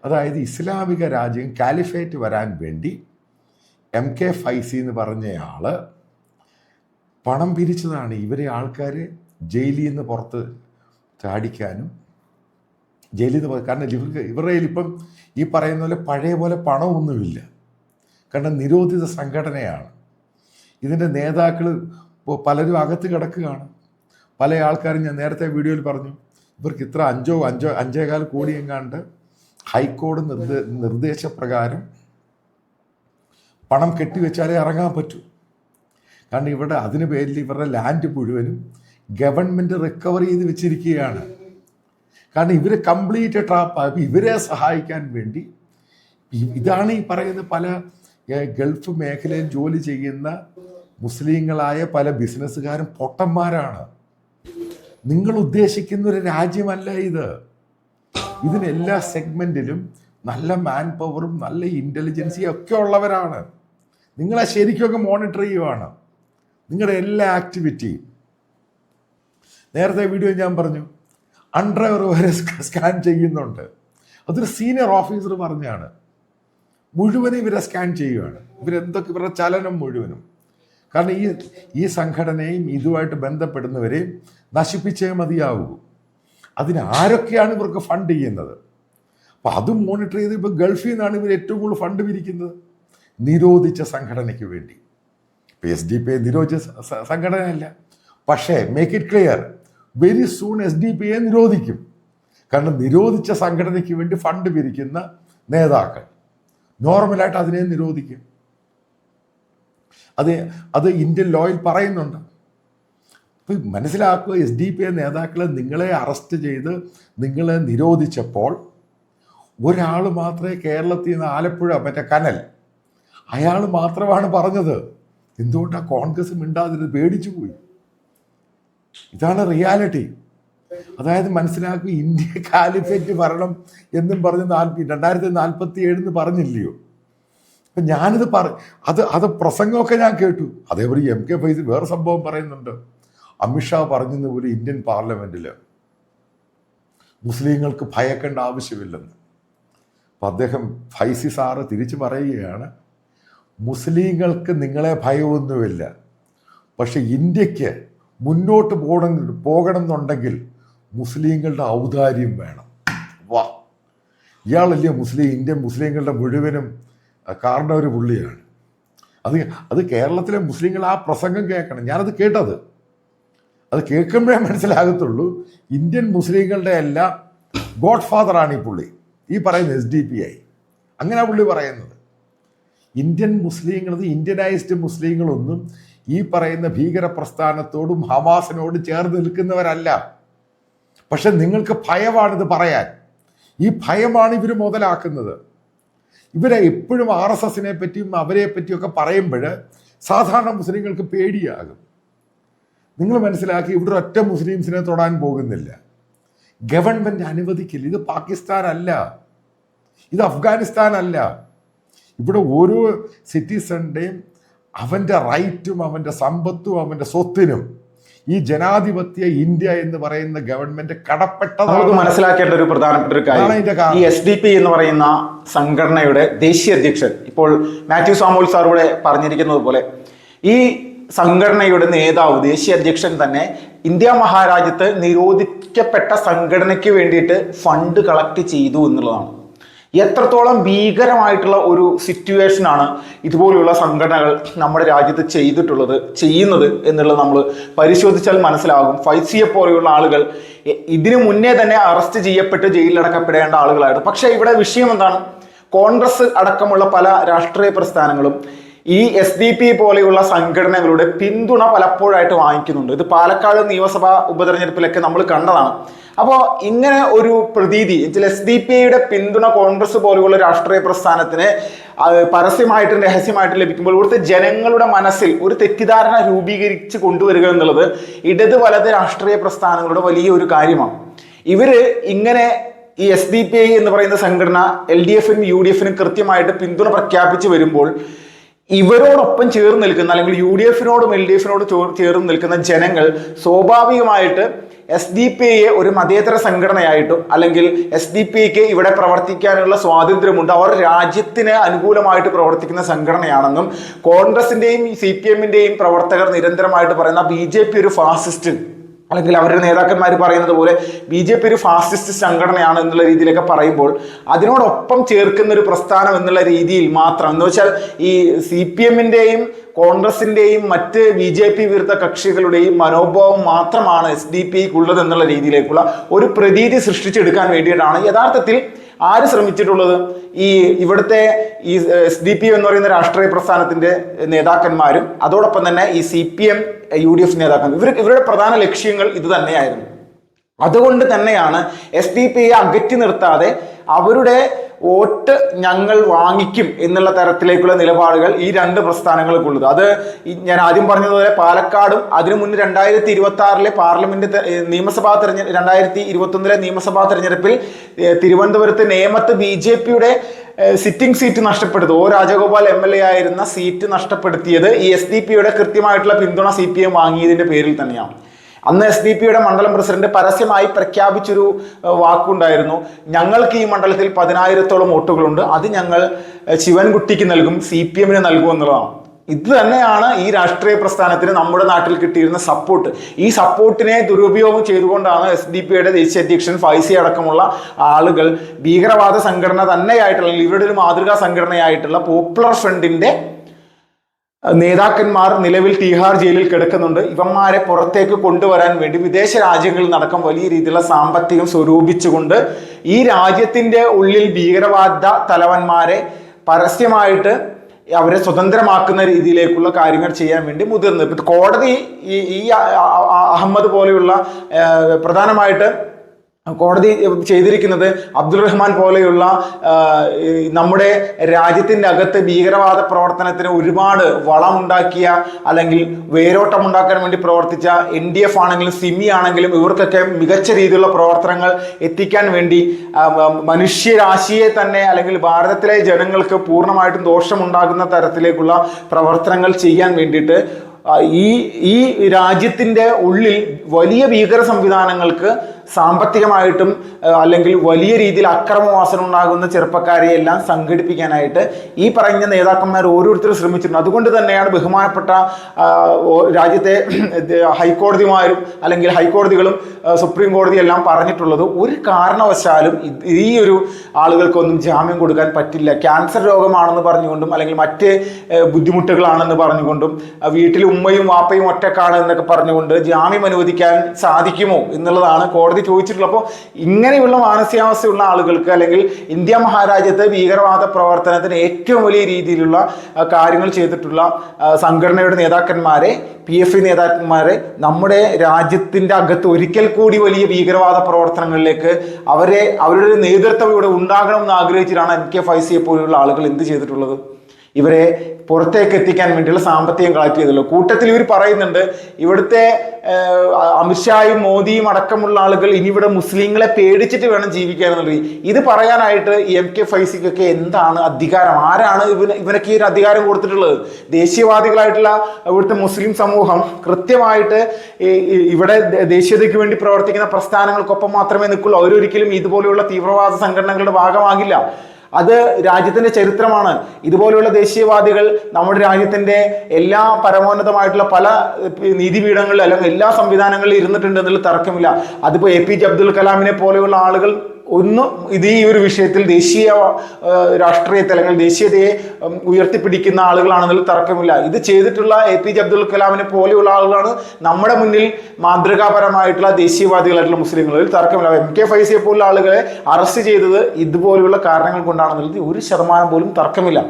അതായത് ഇസ്ലാമിക രാജ്യം കാലിഫേറ്റ് വരാൻ വേണ്ടി MK ഫൈസി എന്ന് പറഞ്ഞയാൾ പണം പിരിച്ചതാണ്. ഇവരെ ആൾക്കാർ ജയിലിൽ നിന്ന് പുറത്ത് ചാടിക്കാനും ജയിലിൽ നിന്ന് കാരണം ഇവരുടെ ഇപ്പം ഈ പറയുന്ന പോലെ പഴയ പോലെ പണമൊന്നുമില്ല. കാരണം നിരോധിത സംഘടനയാണ്. ഇതിൻ്റെ നേതാക്കൾ പലരും അകത്ത് കിടക്കുകയാണ്. പല ആൾക്കാരും ഞാൻ നേരത്തെ വീഡിയോയിൽ പറഞ്ഞു, ഇവർക്ക് ഇത്ര 5.5 കോടി എങ്ങാണ്ട് ഹൈക്കോടതി നിർദ്ദേശപ്രകാരം പണം കെട്ടിവെച്ചാലേ ഇറങ്ങാൻ പറ്റൂ. കാരണം ഇവിടെ അതിന് പേരിൽ ഇവരുടെ ലാൻഡ് മുഴുവനും ഗവൺമെൻറ് റിക്കവർ ചെയ്ത് വെച്ചിരിക്കുകയാണ്. കാരണം ഇവർ കംപ്ലീറ്റ് ട്രാപ്പായി. ഇവരെ സഹായിക്കാൻ വേണ്ടി ഇതാണ് ഈ പറയുന്ന പല ഗൾഫ് മേഖലയിൽ ജോലി ചെയ്യുന്ന മുസ്ലിങ്ങളായ പല ബിസിനസ്സുകാരും പൊട്ടന്മാരാണ്. നിങ്ങൾ ഉദ്ദേശിക്കുന്ന ഒരു രാജ്യമല്ല ഇത്. ഇതിന് എല്ലാ സെഗ്മെൻറ്റിലും നല്ല മാൻ പവറും നല്ല ഇൻ്റലിജൻസിയും ഒക്കെ ഉള്ളവരാണ്. നിങ്ങളെ ശരിക്കൊക്കെ മോണിറ്റർ ചെയ്യുവാണ് നിങ്ങളുടെ എല്ലാ ആക്ടിവിറ്റിയും. നേരത്തെ വീഡിയോ ഞാൻ പറഞ്ഞു, അണ്ടർവെയർ വരെ സ്കാൻ ചെയ്യുന്നുണ്ട്. അതൊരു സീനിയർ ഓഫീസർ പറഞ്ഞാണ്. മുഴുവനും ഇവരെ സ്കാൻ ചെയ്യുകയാണ്. ഇവരുടെ ചലനം മുഴുവനും. കാരണം ഈ സംഘടനയും ഇതുമായിട്ട് ബന്ധപ്പെടുന്നവരെയും നശിപ്പിച്ചേ മതിയാവൂ. അതിന് ആരൊക്കെയാണ് ഇവർക്ക് ഫണ്ട് ചെയ്യുന്നത്? അപ്പം അതും മോണിറ്റർ ചെയ്ത് ഇപ്പോൾ ഗൾഫിൽ നിന്നാണ് ഇവർ ഏറ്റവും കൂടുതൽ ഫണ്ട് പിരിക്കുന്നത് നിരോധിച്ച സംഘടനയ്ക്ക് വേണ്ടി. ഇപ്പോൾ SDP നിരോധിച്ച സംഘടനയല്ല. പക്ഷേ make it clear, very soon SDP നിരോധിക്കും. കാരണം നിരോധിച്ച സംഘടനയ്ക്ക് വേണ്ടി ഫണ്ട് പിരിക്കുന്ന നേതാക്കൾ നോർമലായിട്ട് അതിനെ നിരോധിക്കും. അത് ഇന്ത്യൻ ലോയിൽ പറയുന്നുണ്ട്. അപ്പം മനസ്സിലാക്കുക, SDP നേതാക്കളെ നിങ്ങളെ അറസ്റ്റ് ചെയ്ത് നിങ്ങളെ നിരോധിച്ചപ്പോൾ ഒരാൾ മാത്രമേ കേരളത്തിൽ നിന്ന് ആലപ്പുഴ കനൽ അയാൾ മാത്രമാണ് പറഞ്ഞത്. എന്തുകൊണ്ടാണ് കോൺഗ്രസ് മിണ്ടാതിരുന്നത്? പേടിച്ചു പോയി. ഇതാണ് റിയാലിറ്റി. അതായത് മനസ്സിലാക്കുക, ഇന്ത്യ കാലിഫേറ്റ് ഭരണം എന്നും പറഞ്ഞ് 2047 പറഞ്ഞില്ലയോ? അപ്പം ഞാനിത് അത് പ്രസംഗമൊക്കെ ഞാൻ കേട്ടു. അതേപോലെ MK ഫൈസി വേറെ സംഭവം പറയുന്നുണ്ട്. അമിത്ഷാ പറഞ്ഞെന്ന് പോലും ഇന്ത്യൻ പാർലമെൻറ്റിൽ മുസ്ലിങ്ങൾക്ക് ഭയക്കേണ്ട ആവശ്യമില്ലെന്ന്. അപ്പം അദ്ദേഹം ഫൈസി സാറ് തിരിച്ചു പറയുകയാണ്, മുസ്ലിങ്ങൾക്ക് നിങ്ങളെ ഭയമൊന്നുമില്ല, പക്ഷെ ഇന്ത്യക്ക് മുന്നോട്ട് പോകണം എന്നുണ്ടെങ്കിൽ മുസ്ലിങ്ങളുടെ ഔദാര്യം വേണം. വാ, ഇയാളല്ലേ ഇന്ത്യൻ മുസ്ലിങ്ങളുടെ മുഴുവനും കാരണം ഒരു പുള്ളിയാണ്. അത് കേരളത്തിലെ മുസ്ലിങ്ങൾ ആ പ്രസംഗം കേൾക്കണം. ഞാനത് കേട്ടത്. അത് കേൾക്കുമ്പോഴേ മനസ്സിലാകത്തുള്ളൂ ഇന്ത്യൻ മുസ്ലിങ്ങളുടെ എല്ലാം ഗോഡ് ഫാദറാണ് ഈ പുള്ളി, ഈ പറയുന്ന SDPI. അങ്ങനെ പുള്ളി പറയുന്നത്. ഇന്ത്യൻ മുസ്ലിങ്ങളത് ഇന്ത്യനൈസ്ഡ് മുസ്ലിങ്ങളൊന്നും ഈ പറയുന്ന ഭീകര പ്രസ്ഥാനത്തോടും ഹമാസിനോടും ചേർന്ന് നിൽക്കുന്നവരല്ല. പക്ഷെ നിങ്ങൾക്ക് ഭയമാണിത് പറയാൻ. ഈ ഭയമാണ് ഇവർ മുതലാക്കുന്നത്. ഇവരെ എപ്പോഴും RSSനെ പറ്റിയും അവരെ പറ്റിയൊക്കെ പറയുമ്പോൾ സാധാരണ മുസ്ലിങ്ങൾക്ക് പേടിയാകും. നിങ്ങൾ മനസ്സിലാക്കി, ഇവിടെ ഒറ്റ മുസ്ലിംസിനെ തൊടാൻ പോകുന്നില്ല. ഗവൺമെൻറ് അനുവദിക്കില്ല. ഇത് പാകിസ്ഥാൻ അല്ല, ഇത് അഫ്ഗാനിസ്ഥാൻ അല്ല. ഇവിടെ ഓരോ സിറ്റിസണിൻ്റെയും അവൻ്റെ റൈറ്റും അവൻ്റെ സമ്പത്തും അവൻ്റെ സ്വത്തിനും ഈ ജനാധിപത്യ ഇന്ത്യ എന്ന് പറയുന്ന ഗവൺമെന്റ് കടപ്പെട്ടതാണ്. മനസ്സിലാക്കേണ്ട ഒരു പ്രധാനപ്പെട്ട ഒരു കാര്യം, ഈ SDP എന്ന് പറയുന്ന സംഘടനയുടെ ദേശീയ അധ്യക്ഷൻ ഇപ്പോൾ മാത്യു സാമുവൽ സാർ ഇവിടെ പറഞ്ഞിരിക്കുന്നത് പോലെ, ഈ സംഘടനയുടെ നേതാവ് ദേശീയ അധ്യക്ഷൻ തന്നെ ഇന്ത്യ മഹാരാജ്യത്ത് നിരോധിക്കപ്പെട്ട സംഘടനയ്ക്ക് വേണ്ടിയിട്ട് ഫണ്ട് കളക്ട് ചെയ്തു എന്നുള്ളതാണ്. എത്രത്തോളം ഭീകരമായിട്ടുള്ള ഒരു സിറ്റുവേഷനാണ് ഇതുപോലെയുള്ള സംഘടനകൾ നമ്മുടെ രാജ്യത്ത് ചെയ്യുന്നത് എന്നുള്ളത് നമ്മൾ പരിശോധിച്ചാൽ മനസ്സിലാകും. ഫൈസിയെ പോലെയുള്ള ആളുകൾ ഇതിനു മുന്നേ തന്നെ അറസ്റ്റ് ചെയ്യപ്പെട്ട് ജയിലിലടക്കപ്പെടേണ്ട ആളുകളായിരുന്നു. പക്ഷേ ഇവിടെ വിഷയം എന്താണ്? കോൺഗ്രസ് അടക്കമുള്ള പല രാഷ്ട്രീയ പ്രസ്ഥാനങ്ങളും ഈ SDP പോലെയുള്ള സംഘടനകളുടെ പിന്തുണ പലപ്പോഴായിട്ട് വാങ്ങിക്കുന്നുണ്ട്. ഇത് പാലക്കാട് നിയമസഭാ ഉപതെരഞ്ഞെടുപ്പിലൊക്കെ നമ്മൾ കണ്ടതാണ്. അപ്പോൾ ഇങ്ങനെ ഒരു പ്രതീതി SDPയുടെ പിന്തുണ കോൺഗ്രസ് പോലെയുള്ള രാഷ്ട്രീയ പ്രസ്ഥാനത്തിന് പരസ്യമായിട്ടും രഹസ്യമായിട്ടും ലഭിക്കുമ്പോൾ ഇവിടുത്തെ ജനങ്ങളുടെ മനസ്സിൽ ഒരു തെറ്റിദ്ധാരണ രൂപീകരിച്ച് കൊണ്ടുവരിക എന്നുള്ളത് ഇടത് വലത് രാഷ്ട്രീയ പ്രസ്ഥാനങ്ങളുടെ വലിയ ഒരു കാര്യമാണ്. ഇവര് ഇങ്ങനെ ഈ SDP എന്ന് പറയുന്ന സംഘടന LDFനും UDFനും കൃത്യമായിട്ട് പിന്തുണ പ്രഖ്യാപിച്ചു വരുമ്പോൾ ഇവരോടൊപ്പം ചേർന്ന് നിൽക്കുന്ന അല്ലെങ്കിൽ UDFനോടും LDFനോടും ചേർന്ന് നിൽക്കുന്ന ജനങ്ങൾ സ്വാഭാവികമായിട്ട് SDP ഒരു മതേതര സംഘടനയായിട്ടും അല്ലെങ്കിൽ SDP ഇവിടെ പ്രവർത്തിക്കാനുള്ള സ്വാതന്ത്ര്യമുണ്ട്, അവർ രാജ്യത്തിന് അനുകൂലമായിട്ട് പ്രവർത്തിക്കുന്ന സംഘടനയാണെന്നും കോൺഗ്രസിന്റെയും CPM-ന്റെയും പ്രവർത്തകർ നിരന്തരമായിട്ട് പറയുന്ന BJP ഒരു ഫാസിസ്റ്റ് അല്ലെങ്കിൽ അവരുടെ നേതാക്കന്മാർ പറയുന്നത് പോലെ BJP ഒരു ഫാസിസ്റ്റ് സംഘടനയാണ് എന്നുള്ള രീതിയിലൊക്കെ പറയുമ്പോൾ അതിനോടൊപ്പം ചേർക്കുന്ന ഒരു പ്രസ്ഥാനം എന്നുള്ള രീതിയിൽ മാത്രം, എന്ന് വെച്ചാൽ ഈ CPM-ന്റെയും കോൺഗ്രസിന്റെയും മറ്റ് BJP വിരുദ്ധ കക്ഷികളുടെയും മനോഭാവം മാത്രമാണ് SDP-ക്കുള്ളത് എന്നുള്ള രീതിയിലേക്കുള്ള ഒരു പ്രതീതി സൃഷ്ടിച്ചെടുക്കാൻ വേണ്ടിയിട്ടാണ് യഥാർത്ഥത്തിൽ ആര് ശ്രമിച്ചിട്ടുള്ളത്. ഈ ഇവിടുത്തെ ഈ SDP എന്ന് പറയുന്ന രാഷ്ട്രീയ പ്രസ്ഥാനത്തിന്റെ നേതാക്കന്മാരും അതോടൊപ്പം തന്നെ ഈ CPM UDF നേതാക്കന്മാർ ഇവരുടെ പ്രധാന ലക്ഷ്യങ്ങൾ ഇത് തന്നെയായിരുന്നു. അതുകൊണ്ട് തന്നെയാണ് SDP-യെ അകറ്റി നിർത്താതെ അവരുടെ വോട്ട് ഞങ്ങൾ വാങ്ങിക്കും എന്നുള്ള തരത്തിലേക്കുള്ള നിലപാടുകൾ ഈ രണ്ട് പ്രസ്ഥാനങ്ങൾക്കുള്ളത്. അത് ഞാൻ ആദ്യം പറഞ്ഞതുപോലെ പാലക്കാടും അതിനു മുന്നേ 2026 പാർലമെന്റ് നിയമസഭാ തെരഞ്ഞെടുപ്പ് 2021 നിയമസഭാ തെരഞ്ഞെടുപ്പിൽ തിരുവനന്തപുരത്ത് നേമത്ത് BJP-യുടെ സിറ്റിംഗ് സീറ്റ് നഷ്ടപ്പെടുത്തു. രാജഗോപാൽ MLA ആയിരുന്ന സീറ്റ് നഷ്ടപ്പെടുത്തിയത് ഈ SDP-യുടെ കൃത്യമായിട്ടുള്ള പിന്തുണ CPM വാങ്ങിയതിന്റെ പേരിൽ തന്നെയാണ്. അന്ന് SDP-യുടെ മണ്ഡലം പ്രസിഡന്റ് പരസ്യമായി പ്രഖ്യാപിച്ചൊരു വാക്കുണ്ടായിരുന്നു, ഞങ്ങൾക്ക് ഈ മണ്ഡലത്തിൽ 10,000-ഓളം വോട്ടുകളുണ്ട്, അത് ഞങ്ങൾ ശിവൻകുട്ടിക്ക് നൽകും, CPM-ന് നൽകും എന്നുള്ളതാണ്. ഇത് തന്നെയാണ് ഈ രാഷ്ട്രീയ പ്രസ്ഥാനത്തിന് നമ്മുടെ നാട്ടിൽ കിട്ടിയിരുന്ന സപ്പോർട്ട്. ഈ സപ്പോർട്ടിനെ ദുരുപയോഗം ചെയ്തുകൊണ്ടാണ് SDP-യുടെ ദേശീയ അധ്യക്ഷൻ ഫൈസി അടക്കമുള്ള ആളുകൾ ഭീകരവാദ സംഘടന തന്നെയായിട്ടുള്ള ഇവരുടെ ഒരു മാതൃകാ സംഘടനയായിട്ടുള്ള പോപ്പുലർ ഫ്രണ്ടിന്റെ നേതാക്കന്മാർ നിലവിൽ തീഹാർ ജയിലിൽ കിടക്കുന്നുണ്ട്. ഇവന്മാരെ പുറത്തേക്ക് കൊണ്ടുവരാൻ വേണ്ടി വിദേശ രാജ്യങ്ങളിൽ നടക്കം വലിയ രീതിയിലുള്ള സാമ്പത്തികം സ്വരൂപിച്ചുകൊണ്ട് ഈ രാജ്യത്തിന്റെ ഉള്ളിൽ ഭീകരവാദ തലവന്മാരെ പരസ്യമായിട്ട് അവരെ സ്വതന്ത്രമാക്കുന്ന രീതിയിലേക്കുള്ള കാര്യങ്ങൾ ചെയ്യാൻ വേണ്ടി മുതിർന്നത്. കോടതി ഈ അഹമ്മദ് പോലെയുള്ള പ്രധാനമായിട്ട് കോടതി ചെയ്തിരിക്കുന്നത് അബ്ദുൾ റഹ്മാൻ പോലെയുള്ള നമ്മുടെ രാജ്യത്തിൻ്റെ അകത്ത് ഭീകരവാദ പ്രവർത്തനത്തിന് ഒരുപാട് വളമുണ്ടാക്കിയ അല്ലെങ്കിൽ വേരോട്ടം ഉണ്ടാക്കാൻ വേണ്ടി പ്രവർത്തിച്ച NDF ആണെങ്കിലും സിമി ആണെങ്കിലും ഇവർക്കൊക്കെ മികച്ച രീതിയിലുള്ള പ്രവർത്തനങ്ങൾ എത്തിക്കാൻ വേണ്ടി മനുഷ്യരാശിയെ തന്നെ അല്ലെങ്കിൽ ഭാരതത്തിലെ ജനങ്ങൾക്ക് പൂർണ്ണമായിട്ടും ദോഷമുണ്ടാകുന്ന തരത്തിലേക്കുള്ള പ്രവർത്തനങ്ങൾ ചെയ്യാൻ വേണ്ടിയിട്ട് ഈ രാജ്യത്തിൻ്റെ ഉള്ളിൽ വലിയ ഭീകര സംവിധാനങ്ങൾക്ക് സാമ്പത്തികമായിട്ടും അല്ലെങ്കിൽ വലിയ രീതിയിൽ അക്രമവാസന ഉണ്ടാകുന്ന ചെറുപ്പക്കാരെ എല്ലാം സംഘടിപ്പിക്കാനായിട്ട് ഈ പറഞ്ഞ നേതാക്കന്മാർ ഓരോരുത്തരും ശ്രമിച്ചിട്ടുണ്ട്. അതുകൊണ്ട് തന്നെയാണ് ബഹുമാനപ്പെട്ട രാജ്യത്തെ ഹൈക്കോടതിമാരും അല്ലെങ്കിൽ ഹൈക്കോടതികളും സുപ്രീം കോടതിയും എല്ലാം പറഞ്ഞിട്ടുള്ളത് ഒരു കാരണവശാലും ഈ ഒരു ആളുകൾക്കൊന്നും ജാമ്യം കൊടുക്കാൻ പറ്റില്ല. ക്യാൻസർ രോഗമാണെന്ന് പറഞ്ഞുകൊണ്ടും അല്ലെങ്കിൽ മറ്റ് ബുദ്ധിമുട്ടുകളാണെന്ന് പറഞ്ഞുകൊണ്ടും വീട്ടിൽ ഉമ്മയും വാപ്പയും ഒറ്റക്കാണ് എന്നൊക്കെ പറഞ്ഞുകൊണ്ട് ജാമ്യം അനുവദിക്കാൻ സാധിക്കുമോ എന്നുള്ളതാണ് കോടതി ചോദിച്ചിട്ടുള്ളത്. അപ്പോൾ ഇങ്ങനെയുള്ള മാനസികാവസ്ഥയുള്ള ആളുകൾക്ക് അല്ലെങ്കിൽ ഇന്ത്യ മഹാരാജ്യത്ത് ഭീകരവാദ പ്രവർത്തനത്തിന് ഏറ്റവും വലിയ രീതിയിലുള്ള കാര്യങ്ങൾ ചെയ്തിട്ടുള്ള സംഘടനയുടെ നേതാക്കന്മാരെ PFI നേതാക്കന്മാരെ നമ്മുടെ രാജ്യത്തിൻ്റെ അകത്ത് ഒരിക്കൽ കൂടി വലിയ ഭീകരവാദ പ്രവർത്തനങ്ങളിലേക്ക് അവരുടെ നേതൃത്വം ഇവിടെ ഉണ്ടാകണമെന്ന് ആഗ്രഹിച്ചിട്ടാണ് MK ഫൈസിയെ പോലെയുള്ള ആളുകൾ എന്ത് ചെയ്തിട്ടുള്ളത്? ഇവരെ പുറത്തേക്ക് എത്തിക്കാൻ വേണ്ടിയുള്ള സാമ്പത്തികം കളക്ട് ചെയ്തല്ലോ. കൂട്ടത്തിൽ ഇവർ പറയുന്നുണ്ട് ഇവിടുത്തെ അമിത്ഷായും മോദിയും അടക്കമുള്ള ആളുകൾ ഇനി ഇവിടെ മുസ്ലിങ്ങളെ പേടിച്ചിട്ട് വേണം ജീവിക്കാൻ എന്നുള്ളത്. ഇത് പറയാനായിട്ട് MK ഫൈസിക്കൊക്കെ എന്താണ് അധികാരം? ആരാണ് ഇവനൊക്കെ ഈ ഒരു അധികാരം കൊടുത്തിട്ടുള്ളത്? ദേശീയവാദികളായിട്ടുള്ള ഇവിടുത്തെ മുസ്ലിം സമൂഹം കൃത്യമായിട്ട് ഇവിടെ ദേശീയതയ്ക്ക് വേണ്ടി പ്രവർത്തിക്കുന്ന പ്രസ്ഥാനങ്ങൾക്കൊപ്പം മാത്രമേ നിൽക്കുള്ളൂ. അവരൊരിക്കലും ഇതുപോലെയുള്ള തീവ്രവാദ സംഘടനകളുടെ ഭാഗമാകില്ല. അത് രാജ്യത്തിന്റെ ചരിത്രമാണ്. ഇതുപോലെയുള്ള ദേശീയവാദികൾ നമ്മുടെ രാജ്യത്തിന്റെ എല്ലാ പരമോന്നതമായിട്ടുള്ള പല നീതിപീഠങ്ങളിലും അല്ലെങ്കിൽ എല്ലാ സംവിധാനങ്ങളിലും ഇരുന്നിട്ടുണ്ട് എന്നുള്ള തർക്കമില്ല. അതിപ്പോ APJ അബ്ദുൽ കലാമിനെ പോലെയുള്ള ആളുകൾ ഈ ഒരു വിഷയത്തിൽ ദേശീയ രാഷ്ട്രീയത്തെ അല്ലെങ്കിൽ ദേശീയതയെ ഉയർത്തിപ്പിടിക്കുന്ന ആളുകളാണെന്നതിൽ തർക്കമില്ല. ഇത് ചെയ്തിട്ടുള്ള APJ അബ്ദുൽ കലാമിനെ പോലെയുള്ള ആളുകളാണ് നമ്മുടെ മുന്നിൽ മാതൃകാപരമായിട്ടുള്ള ദേശീയവാദികളായിട്ടുള്ള മുസ്ലിങ്ങളിൽ തർക്കമില്ല. MK ഫൈസിയെ പോലുള്ള ആളുകളെ അറസ്റ്റ് ചെയ്തത് ഇതുപോലെയുള്ള കാരണങ്ങൾ കൊണ്ടാണെന്നുള്ളത് 1% പോലും തർക്കമില്ല.